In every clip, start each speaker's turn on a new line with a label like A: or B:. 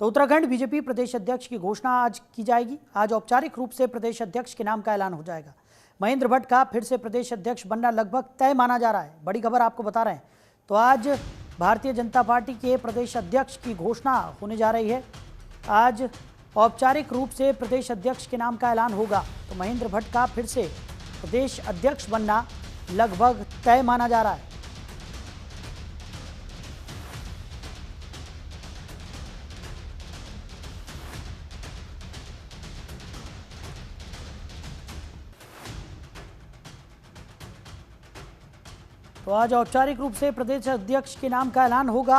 A: तो उत्तराखंड बीजेपी प्रदेश अध्यक्ष की घोषणा आज की जाएगी। आज औपचारिक रूप से प्रदेश अध्यक्ष के नाम का ऐलान हो जाएगा। महेंद्र भट्ट का फिर से प्रदेश अध्यक्ष बनना लगभग तय माना जा रहा है। बड़ी खबर आपको बता रहे हैं। तो आज भारतीय जनता पार्टी के प्रदेश अध्यक्ष की घोषणा होने जा रही है। आज औपचारिक रूप से प्रदेश अध्यक्ष के नाम का ऐलान होगा। तो महेंद्र भट्ट का फिर से प्रदेश अध्यक्ष बनना लगभग तय माना जा रहा है। तो आज औपचारिक रूप से प्रदेश अध्यक्ष के नाम का ऐलान होगा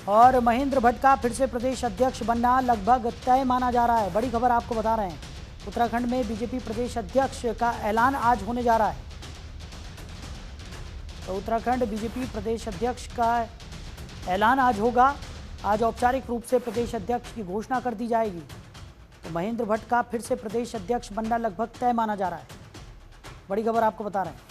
A: और महेंद्र भट्ट का फिर से प्रदेश अध्यक्ष बनना लगभग तय माना जा रहा है। बड़ी खबर आपको बता रहे हैं। उत्तराखंड में बीजेपी प्रदेश अध्यक्ष का ऐलान आज होने जा रहा है। तो उत्तराखंड बीजेपी प्रदेश अध्यक्ष का ऐलान आज होगा। आज औपचारिक रूप से प्रदेश अध्यक्ष की घोषणा कर दी जाएगी। तो महेंद्र भट्ट का फिर से प्रदेश अध्यक्ष बनना लगभग तय माना जा रहा है। बड़ी खबर आपको बता रहे हैं।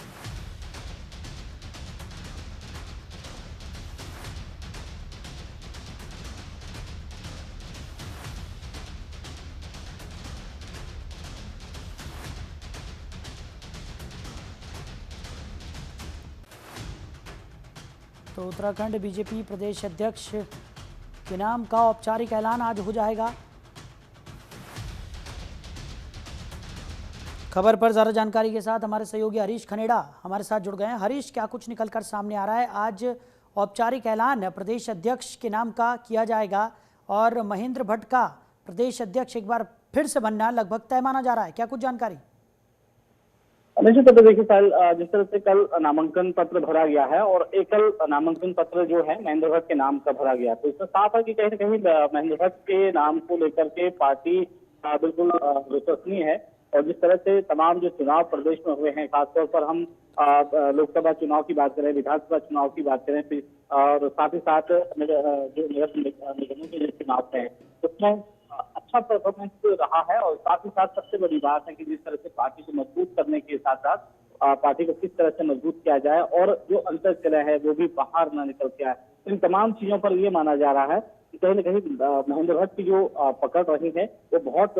A: तो उत्तराखंड बीजेपी प्रदेश अध्यक्ष के नाम का औपचारिक ऐलान आज हो जाएगा। खबर पर ज़्यादा जानकारी के साथ हमारे सहयोगी हरीश खनेड़ा हमारे साथ जुड़ गए हैं। हरीश, क्या कुछ निकलकर सामने आ रहा है? आज औपचारिक ऐलान प्रदेश अध्यक्ष के नाम का किया जाएगा और महेंद्र भट्ट का प्रदेश अध्यक्ष एक बार फिर से बनना लगभग तय माना जा रहा है। क्या कुछ जानकारी?
B: निश्चित तौर पर देखिए साल जिस तरह से कल नामांकन पत्र भरा गया है और एकल नामांकन पत्र जो है महेंद्र भट्ट के नाम का भरा गया, तो इसमें साफ है कि कहीं ना कहीं महेंद्र भट्ट के नाम को लेकर के पार्टी बिल्कुल विश्वसनीय है। और जिस तरह से तमाम जो चुनाव प्रदेश में हुए हैं, खासतौर पर हम लोकसभा चुनाव की बात करें, विधानसभा चुनाव की बात करें, और साथ ही साथ जो निगमों के जो चुनाव हैं उसमें अच्छा परफॉर्मेंस रहा है। और साथ ही साथ सबसे बड़ी बात है कि जिस तरह से पार्टी को मजबूत करने के साथ साथ पार्टी को किस तरह से मजबूत किया जाए और जो अंतर चला है वो भी बाहर न निकल के आए, इन तमाम चीजों पर ये माना जा रहा है कि कहीं न कहीं महेंद्र भट्ट की जो पकड़ रही है वो बहुत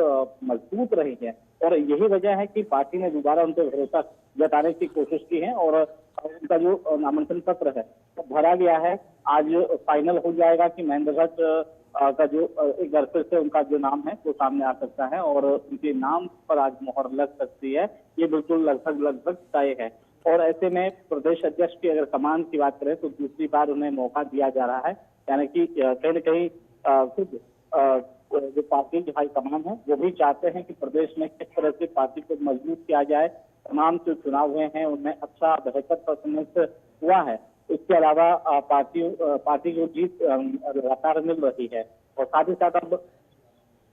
B: मजबूत रही है। और यही वजह है कि पार्टी ने दोबारा उन पर भरोसा जताने की कोशिश की है और उनका जो नामांकन पत्र है वो भरा गया है। आज फाइनल हो जाएगा कि महेंद्र भट्ट का जो एक बार फिर से उनका जो नाम है वो सामने आ सकता है और उनके नाम पर आज मोहर लग सकती है। ये बिल्कुल लगभग तय है। और ऐसे में प्रदेश अध्यक्ष की अगर कमान की बात करें तो दूसरी बार उन्हें मौका दिया जा रहा है, यानी कि कहीं न कहीं खुद जो पार्टी की हाईकमान है वो भी चाहते हैं कि प्रदेश में किस तरह से पार्टी को मजबूत किया जाए। तमाम जो चुनाव हुए हैं उनमें अच्छा बेहतर परफॉर्मेंस हुआ है। इसके अलावा पार्टी को जीत लगातार मिल रही है। और साथ ही साथ अब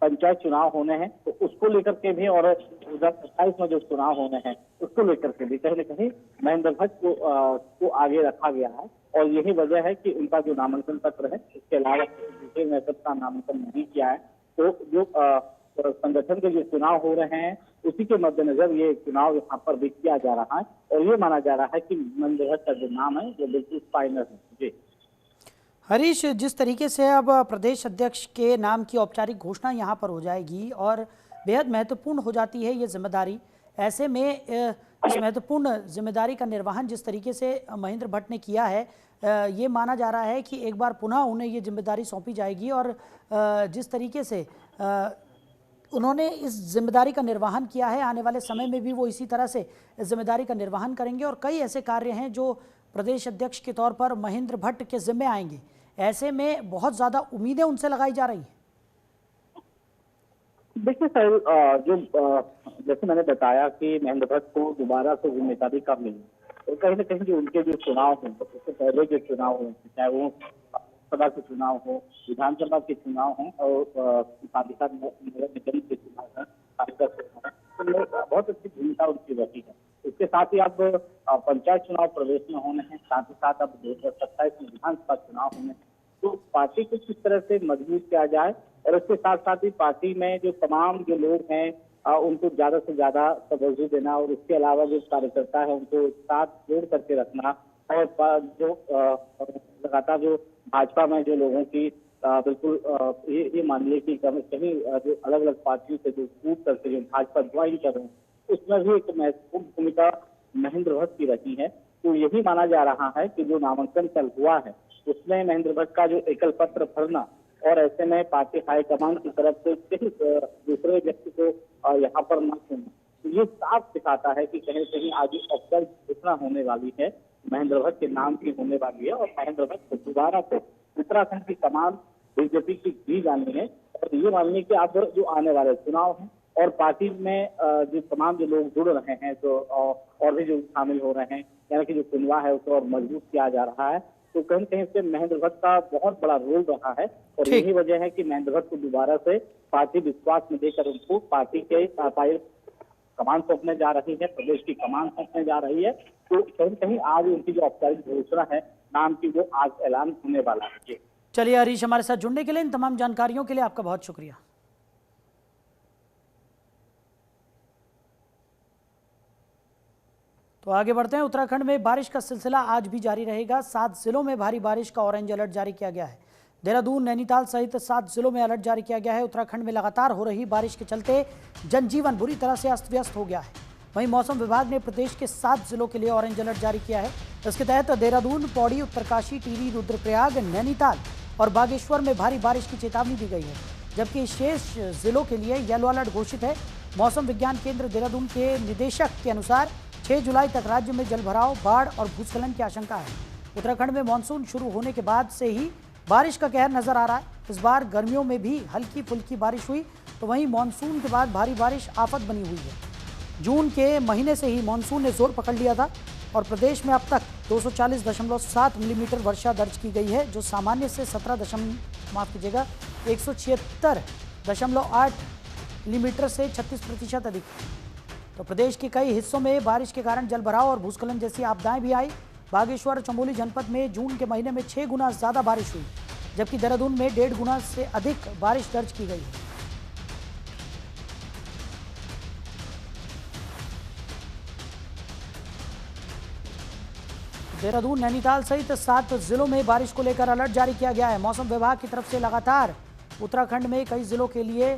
B: पंचायत चुनाव होने हैं तो उसको लेकर के भी और 2027 में जो चुनाव होने हैं उसको लेकर के भी कहीं न कहीं महेंद्र भट्ट को आगे रखा गया है। और यही वजह है कि उनका जो नामांकन पत्र है इसके अलावा दूसरे नेतृत्व का नामांकन नहीं किया है। तो जो संगठन के जो चुनाव हो रहे हैं उसी के मद्देनजर ये चुनाव यहाँ पर भी किया जा रहा है और ये माना जा रहा है कि महेंद्र भट्ट का जो नाम है वो बिल्कुल फाइनल है। जी
A: हरीश, जिस तरीके से अब प्रदेश अध्यक्ष के नाम की औपचारिक घोषणा यहाँ पर हो जाएगी और बेहद महत्वपूर्ण हो जाती है ये जिम्मेदारी, ऐसे में इस महत्वपूर्ण जिम्मेदारी का निर्वहन जिस तरीके से महेंद्र भट्ट ने किया है, ये माना जा रहा है कि एक बार पुनः उन्हें ये जिम्मेदारी सौंपी जाएगी और जिस तरीके से उन्होंने इस जिम्मेदारी का निर्वहन किया है, आने वाले समय में भी वो इसी तरह से इस जिम्मेदारी का निर्वहन करेंगे। और कई ऐसे कार्य हैं जो प्रदेश अध्यक्ष के तौर पर महेंद्र भट्ट के जिम्मे आएंगे। ऐसे में बहुत ज़्यादा उम्मीदें उनसे लगाई जा रही हैं।
B: देखिए सर, जो जैसे मैंने बताया कि महेंद्र भट्ट को दोबारा से जिम्मेदारी कब मिली, तो कहीं ना कहीं जो उनके जो चुनाव हैं तो उससे पहले जो चुनाव हुए, चाहे वो सभा के चुनाव हो, विधानसभा के चुनाव हों और साथ ही साथ नगर निगम के चुनाव हैं, तो बहुत अच्छी भूमिका उनकी रही है। इसके साथ ही अब पंचायत चुनाव प्रदेश में होने हैं, साथ ही साथ अब 2027 में विधानसभा चुनाव होने हैं। तो पार्टी को किस तरह से मजबूत किया जाए और इसके साथ साथ ही पार्टी में जो तमाम जो लोग हैं उनको ज्यादा से ज्यादा तवज्जो देना और इसके अलावा जो कार्यकर्ता है उनको साथ जोड़ करके रखना और जो लगातार जो भाजपा में जो लोगों की बिल्कुल ये मान लिया कि कहीं जो अलग अलग पार्टियों से जो कूट करके जो भाजपा ज्वाइन कर रहे हैं, उसमें भी एक महत्वपूर्ण भूमिका महेंद्र भट्ट की रही है। तो यही माना जा रहा है कि जो नामांकन कल हुआ है उसमें महेंद्र भट्ट का जो एकल पत्र भरना और ऐसे में पार्टी हाईकमान की तरफ से किसी दूसरे व्यक्ति को यहाँ पर न चुनना, तो ये साफ दिखाता है कि कहीं कहीं आगे औपचारिक घोषणा होने वाली है, महेंद्र भट्ट के नाम की होने वाली है और महेंद्र भट्ट को दोबारा से उत्तराखंड की कमान बीजेपी की दी जानी है। और ये मानिए कि आप जो आने वाले चुनाव हैं और पार्टी में जो तमाम जो लोग जुड़ रहे हैं, तो और भी जो शामिल हो रहे हैं, यानी कि जो कुनवा है उसे और मजबूत किया जा रहा है। तो कहीं कहीं से महेंद्र भट्ट का बहुत बड़ा रोल रहा है और
A: ठीक।
B: यही वजह है कि महेंद्र भट्ट को दोबारा से पार्टी विश्वास में देकर उनको पार्टी के कमान सौंपने जा रही है, प्रदेश की कमान सौंपने जा रही है। तो कहीं कहीं आज उनकी जो औपचारिक घोषणा है नाम की, वो आज ऐलान होने वाला है।
A: चलिए हरीश, हमारे साथ जुड़ने के लिए, इन तमाम जानकारियों के लिए आपका बहुत शुक्रिया। तो आगे बढ़ते हैं। उत्तराखंड में बारिश का सिलसिला आज भी जारी रहेगा। 7 जिलों में भारी बारिश का ऑरेंज अलर्ट जारी किया गया है। देहरादून, नैनीताल सहित 7 जिलों में अलर्ट जारी किया गया है। उत्तराखंड में लगातार हो रही बारिश के चलते जनजीवन बुरी तरह से अस्त व्यस्त हो गया है। वहीं मौसम विभाग ने प्रदेश के 7 जिलों के लिए ऑरेंज अलर्ट जारी किया है। इसके तहत देहरादून, पौड़ी, उत्तरकाशी, टिहरी, रुद्रप्रयाग, नैनीताल और बागेश्वर में भारी बारिश की चेतावनी दी गई है, जबकि शेष जिलों के लिए येलो अलर्ट घोषित है। मौसम विज्ञान केंद्र देहरादून के निदेशक के अनुसार 6 जुलाई तक राज्य में जलभराव, बाढ़ और भूस्खलन की आशंका है। उत्तराखंड में मानसून शुरू होने के बाद से ही बारिश का कहर नजर आ रहा है। इस बार गर्मियों में भी हल्की फुल्की बारिश हुई, तो वहीं मानसून के बाद भारी बारिश आफत बनी हुई है। जून के महीने से ही मानसून ने जोर पकड़ लिया था और प्रदेश में अब तक 240.7 मिलीमीटर वर्षा दर्ज की गई है, जो सामान्य से 176.8 मिलीमीटर से 36% अधिक है। तो प्रदेश के कई हिस्सों में बारिश के कारण जलभराव और भूस्खलन जैसी आपदाएं भी आई। बागेश्वर और चमोली जनपद में जून के महीने में 6 गुना ज़्यादा बारिश हुई, जबकि देहरादून में 1.5 गुना से अधिक बारिश दर्ज की गई है। देहरादून, नैनीताल सहित 7 जिलों में बारिश को लेकर अलर्ट जारी किया गया है। मौसम विभाग की तरफ से लगातार उत्तराखंड में कई जिलों के लिए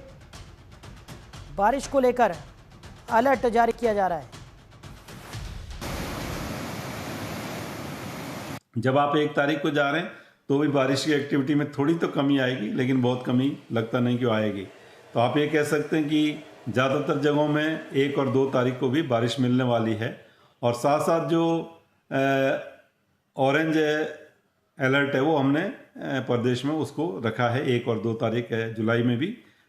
A: बारिश को लेकर अलर्ट जारी किया जा रहा है।
C: जब आप 1 तारीख को जा रहे हैं तो भी बारिश की एक्टिविटी में थोड़ी तो कमी आएगी, लेकिन बहुत कमी लगता नहीं कि आएगी। तो आप ये कह सकते हैं कि ज़्यादातर जगहों में 1 और 2 तारीख को भी बारिश मिलने वाली है। और साथ साथ जो ऑरेंज अलर्ट है वो हमने प्रदेश में उसको रखा है 1 और 2 तारीख है जुलाई में भी।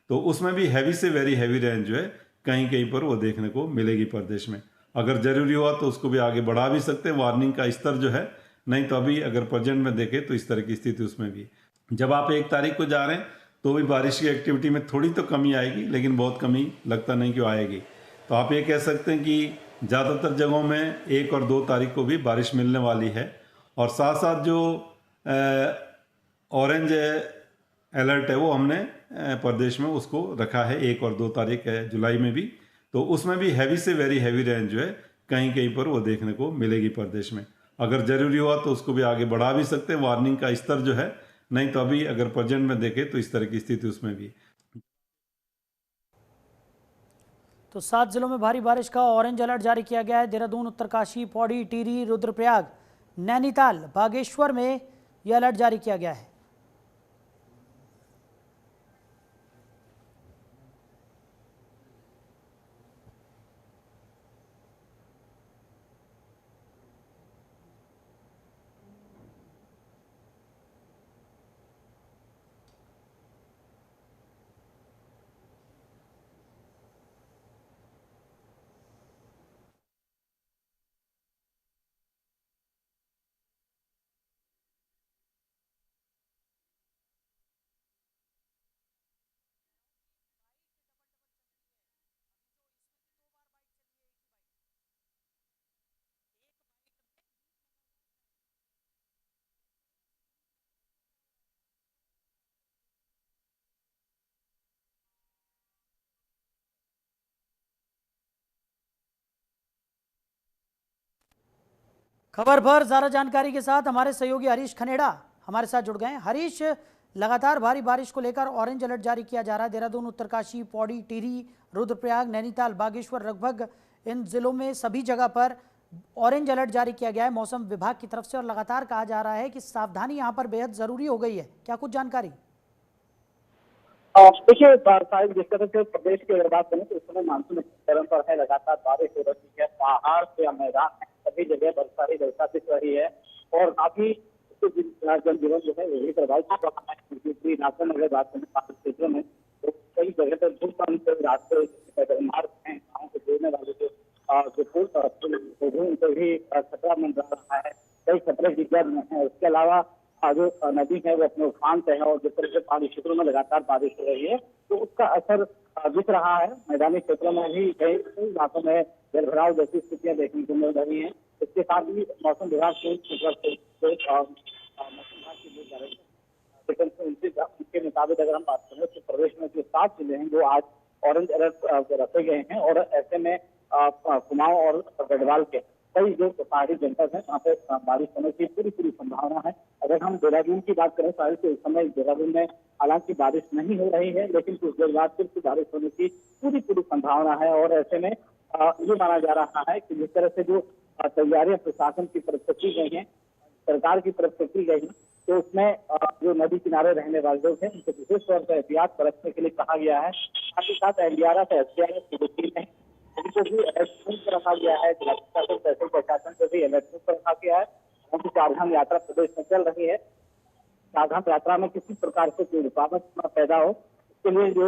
C: तो उसमें भी हैवी से वेरी हैवी रेंज जो है कहीं कहीं पर वो देखने को मिलेगी प्रदेश में। अगर ज़रूरी हुआ तो उसको भी आगे बढ़ा भी सकते हैं, वार्निंग का स्तर जो है। नहीं तो अभी अगर प्रेजेंट में देखें तो इस तरह की स्थिति उसमें भी। जब आप 1 तारीख को जा रहे हैं तो भी बारिश की एक्टिविटी में थोड़ी तो कमी आएगी, लेकिन बहुत कमी लगता नहीं कि आएगी। तो आप ये कह सकते हैं कि ज़्यादातर जगहों में 1 और 2 तारीख को भी बारिश मिलने वाली है। और साथ साथ जो ऑरेंज अलर्ट है वो हमने प्रदेश में उसको रखा है 1 और 2 तारीख है जुलाई में भी। तो उसमें भी हैवी से वेरी हैवी रेंज जो है कहीं कहीं पर वो देखने को मिलेगी प्रदेश में। अगर ज़रूरी हुआ तो उसको भी आगे बढ़ा भी सकते हैं, वार्निंग का स्तर जो है। नहीं तो अभी अगर प्रेजेंट में देखें तो इस तरह की स्थिति उसमें भी।
A: तो 7 जिलों में भारी बारिश का ऑरेंज अलर्ट जारी किया गया है। देहरादून, उत्तरकाशी, पौड़ी, टिहरी, रुद्रप्रयाग, नैनीताल, बागेश्वर में यह अलर्ट जारी किया गया है। खबर पर ज्यादा जानकारी के साथ हमारे सहयोगी हरीश खनेड़ा हमारे साथ जुड़ गए हैं। हरीश, लगातार भारी बारिश को लेकर ऑरेंज अलर्ट जारी किया जा रहा है। देहरादून, उत्तरकाशी, पौड़ी, टिहरी, रुद्रप्रयाग, नैनीताल, बागेश्वर, लगभग इन जिलों में सभी जगह पर ऑरेंज अलर्ट जारी किया गया है मौसम विभाग की तरफ से, और लगातार कहा जा रहा है कि सावधानी यहां पर बेहद जरूरी हो गई है। क्या कुछ जानकारी?
B: देखिए साहिब, जिस तरह से प्रदेश की अगर बात करें तो इस समय मानसून चरण पर है, लगातार बारिश हो रही है, पहाड़ से मैदान है, सभी जगह वर्षा दिख रही है और काफी जनजीवन जो है वो भी प्रभावित हो रहा है। क्योंकि इलाकों में अगर बात करें पहाड़ी क्षेत्रों में तो कई जगह पर धूप रास्ते मार्ग है, गाँव को जोड़ने वाले जो पुल उनको भी खतरा मंडरा रहा है, कई खतरे की जड़ में है। उसके अलावा जो नदी है वो अपने उफान पे है और जिस तरह से पहाड़ी क्षेत्रों में लगातार बारिश हो रही है तो उसका असर दिख रहा है। मैदानी क्षेत्रों में भी कई इलाकों में जलभराव जैसी स्थितियां देखने को मिल रही हैं। इसके साथ ही मौसम विभाग के मुताबिक अगर हम बात करें तो प्रदेश में जो 7 जिले हैं वो आज ऑरेंज अलर्ट रखे गए हैं और ऐसे में कुमाऊं और गढ़वाल के कई जो पहाड़ी जनपद है वहाँ पे बारिश होने की पूरी संभावना है। अगर हम देहरादून की बात करें साहिल तो इस समय देहरादून में हालांकि बारिश नहीं हो रही है, लेकिन कुछ देर बाद फिर बारिश होने की पूरी संभावना है और ऐसे में ये माना जा रहा है कि जिस तरह से जो तैयारियां प्रशासन की तरफ से की गई है, सरकार की तरफ से की गई है, तो उसमें जो नदी किनारे रहने वाले लोग हैं उनको विशेष तौर पर एहतियात बरतने के लिए कहा गया है। साथ ही साथ एनडीआरएफ एसडीआरएफ की जो टीम है उनको भी अलर्ट पर रखा गया है, जिला प्रशासन तहसील प्रशासन को भी अलर्ट पर रखा गया है। उनकी चारधाम यात्रा प्रदेश में चल रही है, चारधाम यात्रा में किसी प्रकार से कोई रुकावट न पैदा हो इसके लिए जो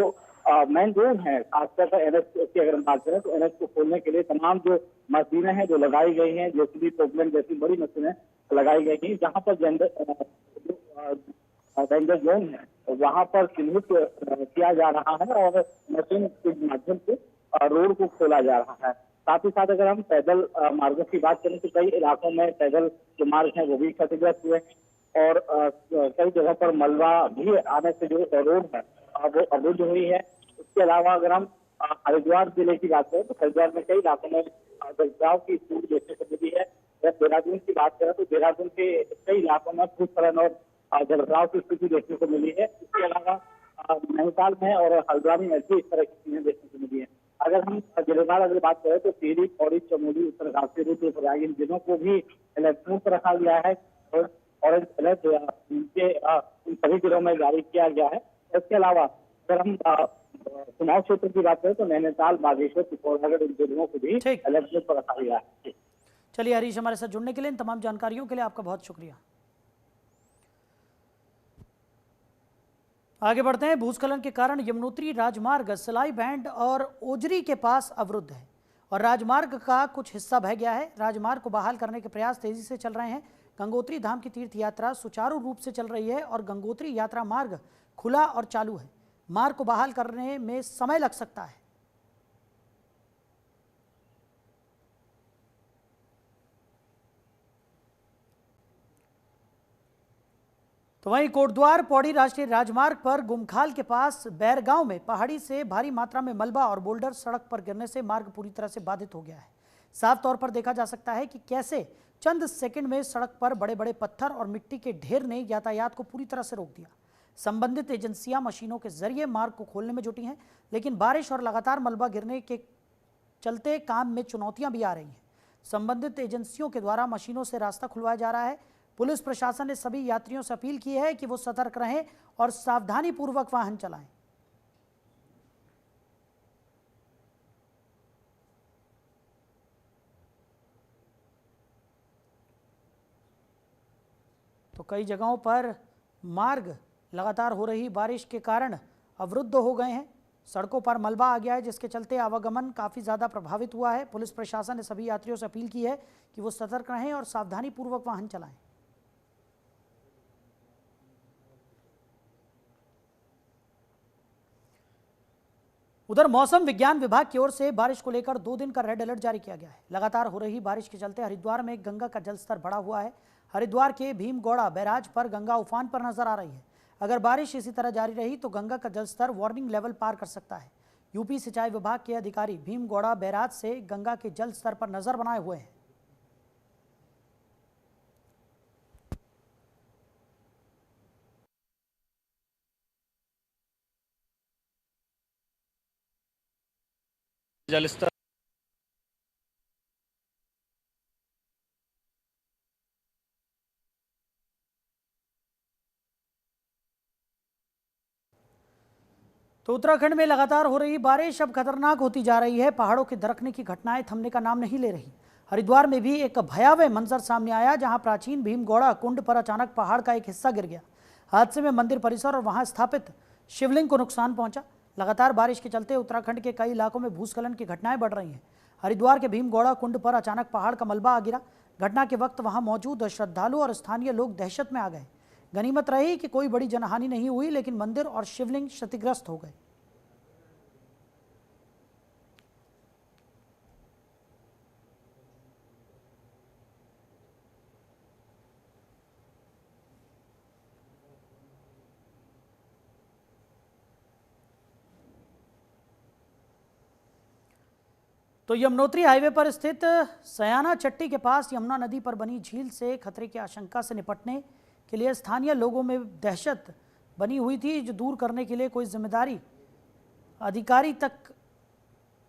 B: मेन रोड है खासतौर पर एनएच की अगर बात करें तो एनएच को खोलने के लिए तमाम जो मशीनें हैं जो लगाई गई हैं, जेसीबी पोकलैंड जैसी बड़ी मशीनें लगाई गई हैं, जहाँ पर डेंजर जोन है वहाँ पर चिन्हित किया जा रहा है और मशीन के माध्यम से रोड को खोला जा रहा है। साथ ही साथ अगर हम पैदल मार्गों की बात करें तो कई इलाकों में पैदल जो मार्ग हैं वो भी क्षतिग्रस्त हुए और कई जगह पर मलबा भी आने से जो रोड है वो अवरुद्ध हुई है। इसके अलावा अगर हम हरिद्वार जिले की बात करें तो हरिद्वार में कई इलाकों में जलभराव की स्थिति देखने को मिली है। जब देहरादून की बात करें तो देहरादून के कई इलाकों में भूस्खलन और जलभराव की स्थिति देखने को मिली है। इसके अलावा नैनीताल में और हल्द्वानी में भी इस तरह की चीजें देखने को मिली है। अगर हम जिलेवार अगर बात करें तो टिहरी, पौड़ी, चमोली, उत्तरकाशी, रुद्रप्रयाग इन जिलों को भी अलर्ट पर रखा गया है और ऑरेंज अलर्ट इन सभी जिलों में जारी किया गया है। इसके अलावा अगर हम चुनाव क्षेत्र की बात करें तो नैनीताल, बागेश्वर, पिथौरागढ़ इन जिलों को भी अलर्ट पर रखा गया है।
A: चलिए हरीश, हमारे साथ जुड़ने के लिए, इन तमाम जानकारियों के लिए आपका बहुत शुक्रिया। आगे बढ़ते हैं। भूस्खलन के कारण यमुनोत्री राजमार्ग सलाई बैंड और ओजरी के पास अवरुद्ध है और राजमार्ग का कुछ हिस्सा बह गया है। राजमार्ग को बहाल करने के प्रयास तेजी से चल रहे हैं। गंगोत्री धाम की तीर्थ यात्रा सुचारू रूप से चल रही है और गंगोत्री यात्रा मार्ग खुला और चालू है। मार्ग को बहाल करने में समय लग सकता है। तो वहीं कोटद्वार पौड़ी राष्ट्रीय राजमार्ग पर गुमखाल के पास बैरगांव में पहाड़ी से भारी मात्रा में मलबा और बोल्डर सड़क पर गिरने से मार्ग पूरी तरह से बाधित हो गया है। साफ तौर पर देखा जा सकता है कि कैसे चंद सेकंड में सड़क पर बड़े बड़े पत्थर और मिट्टी के ढेर ने यातायात को पूरी तरह से रोक दिया। संबंधित एजेंसियां मशीनों के जरिए मार्ग को खोलने में जुटी हैं, लेकिन बारिश और लगातार मलबा गिरने के चलते काम में चुनौतियां भी आ रही हैं। संबंधित एजेंसियों के द्वारा मशीनों से रास्ता खुलवाया जा रहा है। पुलिस प्रशासन ने सभी यात्रियों से अपील की है कि वो सतर्क रहें और सावधानी पूर्वक वाहन चलाएं। तो कई जगहों पर मार्ग लगातार हो रही बारिश के कारण अवरुद्ध हो गए हैं। सड़कों पर मलबा आ गया है, जिसके चलते आवागमन काफ़ी ज़्यादा प्रभावित हुआ है। पुलिस प्रशासन ने सभी यात्रियों से अपील की है कि वो सतर्क रहें और सावधानी पूर्वक वाहन चलाएं। उधर मौसम विज्ञान विभाग की ओर से बारिश को लेकर 2 दिन का रेड अलर्ट जारी किया गया है। लगातार हो रही बारिश के चलते हरिद्वार में गंगा का जलस्तर बढ़ा हुआ है। हरिद्वार के भीमगौड़ा बैराज पर गंगा उफान पर नजर आ रही है। अगर बारिश इसी तरह जारी रही तो गंगा का जलस्तर वार्निंग लेवल पार कर सकता है। यूपी सिंचाई विभाग के अधिकारी भीमगौड़ा बैराज से गंगा के जल स्तर पर नजर बनाए हुए हैं।
D: जलस्तर
A: तो उत्तराखंड में लगातार हो रही बारिश अब खतरनाक होती जा रही है। पहाड़ों के दरकने की घटनाएं थमने का नाम नहीं ले रही। हरिद्वार में भी एक भयावह मंजर सामने आया, जहां प्राचीन भीमगौड़ा कुंड पर अचानक पहाड़ का एक हिस्सा गिर गया। हादसे में मंदिर परिसर और वहां स्थापित शिवलिंग को नुकसान पहुंचा। लगातार बारिश के चलते उत्तराखंड के कई इलाकों में भूस्खलन की घटनाएं बढ़ रही हैं। हरिद्वार के भीमगौड़ा कुंड पर अचानक पहाड़ का मलबा आ गिरा। घटना के वक्त वहां मौजूद श्रद्धालु और स्थानीय लोग दहशत में आ गए। गनीमत रही कि कोई बड़ी जनहानि नहीं हुई, लेकिन मंदिर और शिवलिंग क्षतिग्रस्त हो गए। तो यमुनोत्री हाईवे पर स्थित सयाना चट्टी के पास यमुना नदी पर बनी झील से खतरे की आशंका से निपटने के लिए स्थानीय लोगों में दहशत बनी हुई थी, जो दूर करने के लिए कोई जिम्मेदारी अधिकारी तक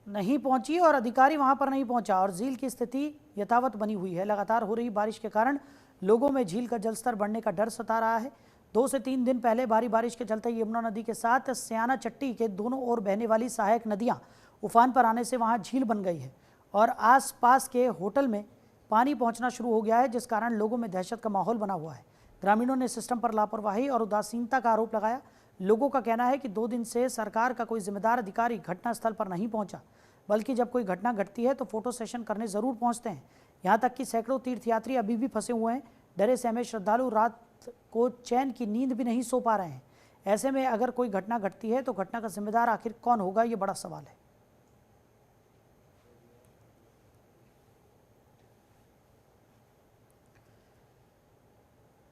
A: नहीं पहुंची और अधिकारी वहां पर नहीं पहुंचा और झील की स्थिति यथावत बनी हुई है। लगातार हो रही बारिश के कारण लोगों में झील का जलस्तर बढ़ने का डर सता रहा है। 2 से 3 दिन पहले भारी बारिश के चलते यमुना नदी के साथ सयाना चट्टी के दोनों ओर बहने वाली सहायक नदियां उफान पर आने से वहां झील बन गई है और आसपास के होटल में पानी पहुंचना शुरू हो गया है, जिस कारण लोगों में दहशत का माहौल बना हुआ है। ग्रामीणों ने सिस्टम पर लापरवाही और उदासीनता का आरोप लगाया। लोगों का कहना है कि 2 दिन से सरकार का कोई जिम्मेदार अधिकारी घटनास्थल पर नहीं पहुंचा, बल्कि जब कोई घटना घटती है तो फोटो सेशन करने जरूर पहुंचते हैं। यहाँ तक कि सैकड़ों तीर्थयात्री अभी भी फंसे हुए हैं। डरे सहमे श्रद्धालु रात को चैन की नींद भी नहीं सो पा रहे हैं। ऐसे में अगर कोई घटना घटती है तो घटना का जिम्मेदार आखिर कौन होगा, ये बड़ा सवाल है।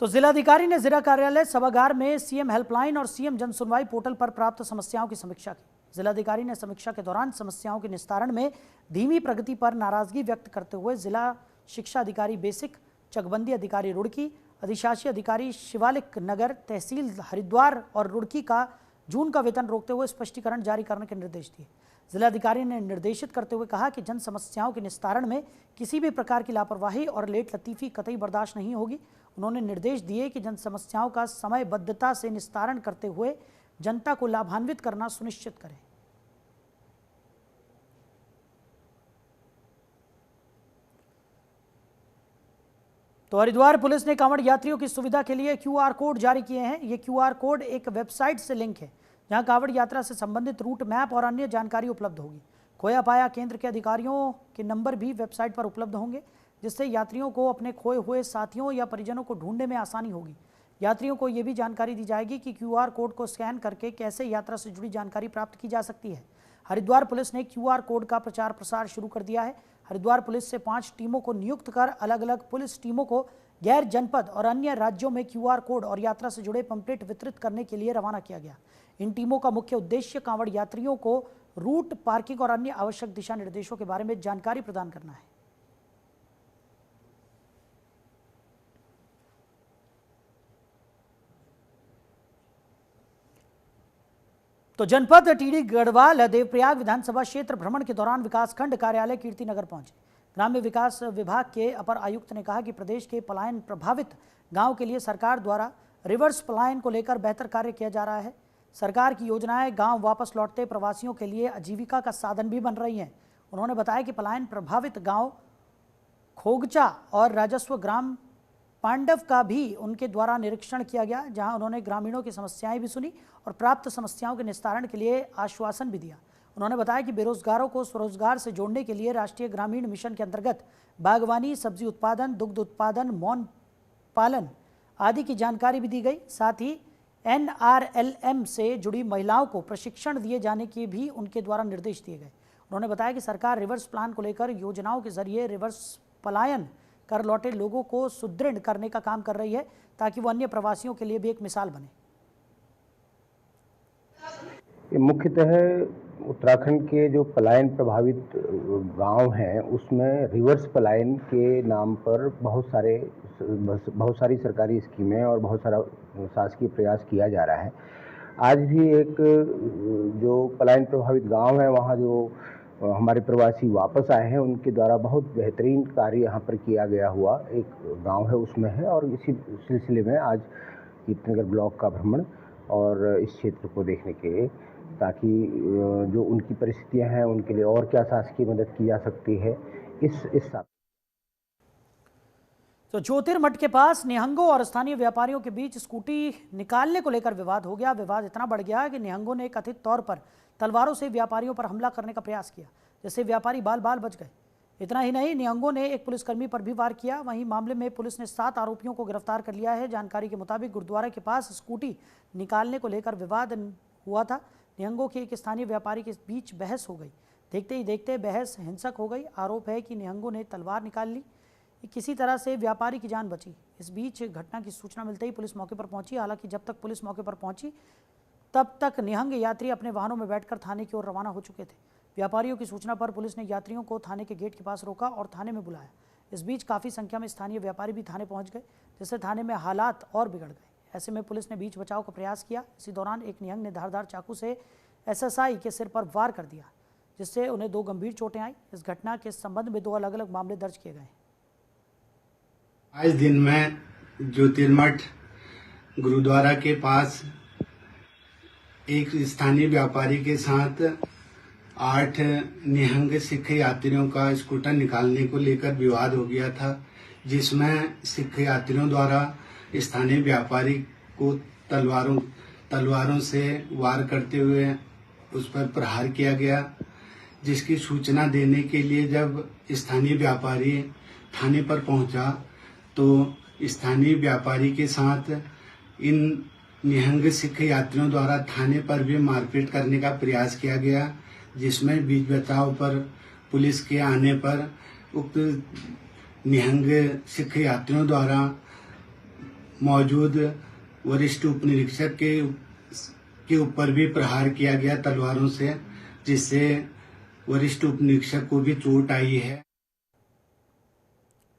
A: तो जिलाधिकारी ने जिला कार्यालय सभागार में सीएम हेल्पलाइन और सीएम जन सुनवाई पोर्टल पर प्राप्त समस्याओं की समीक्षा की। जिलाधिकारी ने समीक्षा के दौरान समस्याओं के निस्तारण में धीमी प्रगति पर नाराजगी व्यक्त करते हुए जिला शिक्षा अधिकारी बेसिक, चकबंदी अधिकारी रुड़की, अधिशासी अधिकारी शिवालिक नगर, तहसील हरिद्वार और रुड़की का जून का वेतन रोकते हुए स्पष्टीकरण जारी करने के निर्देश दिए। जिलाधिकारी ने निर्देशित करते हुए कहा कि जन समस्याओं के निस्तारण में किसी भी प्रकार की लापरवाही और लेट लतीफी कतई बर्दाश्त नहीं होगी। उन्होंने निर्देश दिए कि जन समस्याओं का समयबद्धता से निस्तारण करते हुए जनता को लाभान्वित करना सुनिश्चित करें। तो हरिद्वार पुलिस ने कांवड़ यात्रियों की सुविधा के लिए QR कोड जारी किए हैं। ये QR कोड एक वेबसाइट से लिंक है, जहां कांवड़ यात्रा से संबंधित रूट मैप और अन्य जानकारी उपलब्ध होगी। खोया पाया केंद्र के अधिकारियों के नंबर भी वेबसाइट पर उपलब्ध होंगे, जिससे यात्रियों को अपने खोए हुए साथियों या परिजनों को ढूंढने में आसानी होगी। यात्रियों को ये भी जानकारी दी जाएगी कि QR कोड को स्कैन करके कैसे यात्रा से जुड़ी जानकारी प्राप्त की जा सकती है। हरिद्वार पुलिस ने QR कोड का प्रचार प्रसार शुरू कर दिया है। हरिद्वार पुलिस से 5 टीमों को नियुक्त कर अलग अलग पुलिस टीमों को गैर जनपद और अन्य राज्यों में QR कोड और यात्रा से जुड़े पंपलेट वितरित करने के लिए रवाना किया गया। इन टीमों का मुख्य उद्देश्य कांवड़ यात्रियों को रूट, पार्किंग और अन्य आवश्यक दिशा निर्देशों के बारे में जानकारी प्रदान करना है। तो जनपद टीडी गढ़वाल देवप्रयाग विधानसभा क्षेत्र भ्रमण के दौरान विकासखंड कार्यालय कीर्तिनगर पहुंचे। ग्राम्य विकास विभाग के अपर आयुक्त ने कहा कि प्रदेश के पलायन प्रभावित गांव के लिए सरकार द्वारा रिवर्स पलायन को लेकर बेहतर कार्य किया जा रहा है। सरकार की योजनाएं गांव वापस लौटते प्रवासियों के लिए आजीविका का साधन भी बन रही हैं। उन्होंने बताया कि पलायन प्रभावित गांव खोगचा और राजस्व ग्राम पांडव का भी उनके द्वारा निरीक्षण किया गया, जहां उन्होंने ग्रामीणों की समस्याएं भी सुनी और प्राप्त समस्याओं के निस्तारण के लिए आश्वासन भी दिया। उन्होंने बताया कि बेरोजगारों को स्वरोजगार से जोड़ने के लिए राष्ट्रीय ग्रामीण मिशन के अंतर्गत बागवानी, सब्जी उत्पादन, दुग्ध उत्पादन, मौन पालन आदि की जानकारी भी दी गई। साथ ही NRLM से जुड़ी महिलाओं को प्रशिक्षण दिए जाने के भी उनके द्वारा निर्देश दिए गए। उन्होंने बताया कि सरकार रिवर्स प्लान को लेकर योजनाओं के जरिए रिवर्स पलायन कर लौटे लोगों को सुदृढ़ करने का काम कर रही है, ताकि वो अन्य प्रवासियों के लिए भी एक मिसाल बने।
E: ये मुख्यतः उत्तराखंड के जो पलायन प्रभावित गांव हैं, उसमें रिवर्स पलायन के नाम पर बहुत सारी सरकारी स्कीमें और बहुत सारा शासकीय प्रयास किया जा रहा है। आज भी एक जो पलायन प्रभावित गांव है, वहाँ जो हमारे प्रवासी वापस आए हैं, उनके द्वारा बहुत बेहतरीन कार्य यहाँ पर किया गया हुआ एक गांव है उसमें है। और इसी सिलसिले में आज कीर्तनगर ब्लॉक का भ्रमण और इस क्षेत्र को देखने के, ताकि जो उनकी परिस्थितियां हैं उनके लिए और क्या शासकीय मदद की जा सकती है इस
A: तो ज्योतिर्मठ के पास निहंगों और स्थानीय व्यापारियों के बीच स्कूटी निकालने को लेकर विवाद हो गया। विवाद इतना बढ़ गया कि निहंगों ने कथित तौर पर तलवारों से व्यापारियों पर हमला करने का प्रयास किया, जिससे व्यापारी बाल बाल बच गए। इतना ही नहीं, निहंगों ने एक पुलिसकर्मी पर भी वार किया। वहीं मामले में पुलिस ने 7 आरोपियों को गिरफ्तार कर लिया है। जानकारी के मुताबिक गुरुद्वारा के पास स्कूटी निकालने को लेकर विवाद हुआ था। निहंगों के एक स्थानीय व्यापारी के बीच बहस हो गई। देखते ही देखते बहस हिंसक हो गई। आरोप है कि निहंगों ने तलवार निकाल ली। किसी तरह से व्यापारी की जान बची। इस बीच घटना की सूचना मिलते ही पुलिस मौके पर पहुंची। हालांकि जब तक पुलिस मौके पर पहुंची तब तक निहंग यात्री अपने वाहनों में बैठकर थाने की ओर रवाना हो चुके थे। व्यापारियों की सूचना पर पुलिस ने यात्रियों को थाने के गेट के पास रोका और थाने में बुलाया। इस बीच काफ़ी संख्या में स्थानीय व्यापारी भी थाने पहुंच गए, जिससे थाने में हालात और बिगड़ गए। ऐसे में पुलिस ने बीच बचाव का प्रयास किया। इसी दौरान एक निहंग ने धारदार चाकू से एसएसआई के सिर पर वार कर दिया, जिससे उन्हें 2 गंभीर चोटें आई। इस घटना के संबंध में 2 अलग अलग मामले दर्ज किए गए।
D: आज दिन में ज्योतिर्मठ गुरुद्वारा के पास एक स्थानीय व्यापारी के साथ 8 निहंग सिख यात्रियों का स्कूटर निकालने को लेकर विवाद हो गया था, जिसमें सिख यात्रियों द्वारा स्थानीय व्यापारी को तलवारों से वार करते हुए उस पर प्रहार किया गया। जिसकी सूचना देने के लिए जब स्थानीय व्यापारी थाने पर पहुंचा तो स्थानीय व्यापारी के साथ इन निहंग सिख यात्रियों द्वारा थाने पर भी मारपीट करने का प्रयास किया गया, जिसमें बीच बचाव पर पुलिस के आने पर उक्त निहंग सिख यात्रियों द्वारा मौजूद वरिष्ठ उप निरीक्षक के ऊपर भी प्रहार किया गया तलवारों से, जिससे वरिष्ठ उप निरीक्षक को भी चोट आई है।